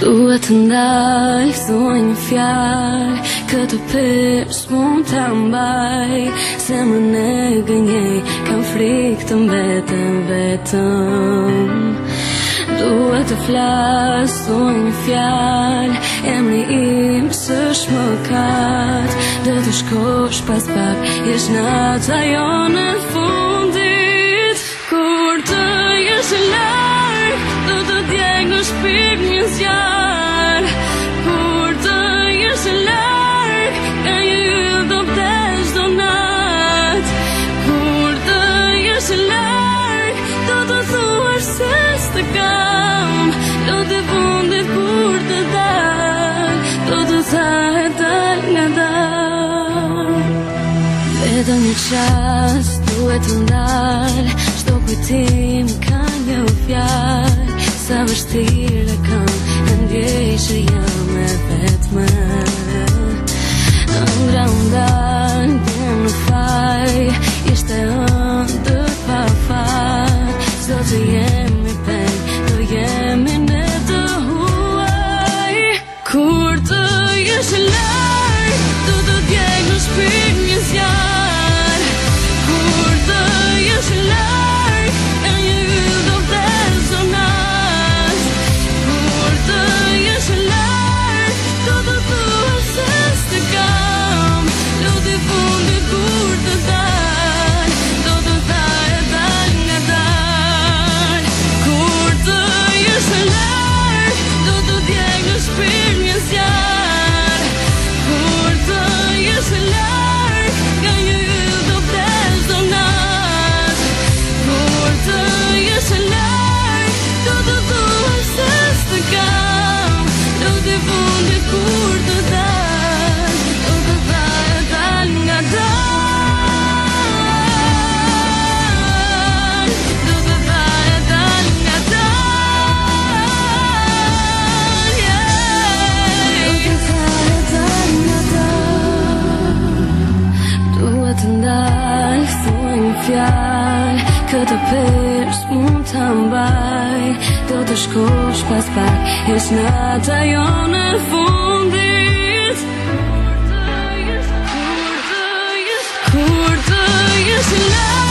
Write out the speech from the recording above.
Duhet të ndaj, thuaj një fjalë, këtë pes mund të mbaj, se më ne gënjej, kam frikë të mbetem vetëm. Duhet të flas, thuaj një fjalë, emri im s'është mëkat, do të shkosh pas pak, jesh nata jo në fundit, kur të jesh larg, do të djeg në shpirt një zjarr, kur të jesh larg, ka një yll do vdes do nat, kur të jesh larg, do të thuash se s'të kam, do të fundit kur të dal, do të thahet dal nga dal. Vetëm një qas duhet të ndal, çdo kujtim ka një fjalë, sa vështirë kam, e ndjej që jam e vetme. Ëndra ndal, bjem në faj, ishte ëndër pa faj, sot të jemi pen, do jemi ne të huaj. Kur të jesh larg, do të djeg në shpirt një zjarr, kur të jesh larg, ka një yll do vdes do nat, kur të jesh larg, do të thuash se s'të kam, do të fundit kur të dal, do të thahet dal nga dal. Kur të jesh larg, do të djeg në shpirt një zjarr, kur të jesh larg, ka një yll do vdes do nat, kur të jesh larg, do të thuash se s'të kam, do të fundit kur të dal, do të thahet dal nga dal, do të thahet dal nga dal, do të thahet dal nga dal. Duhet të ndaj, thuaj një fjalë, këtë pes mund të mbaj, do të shkosh pas pak, jesh nata jo në fundit, kur të jesh larg.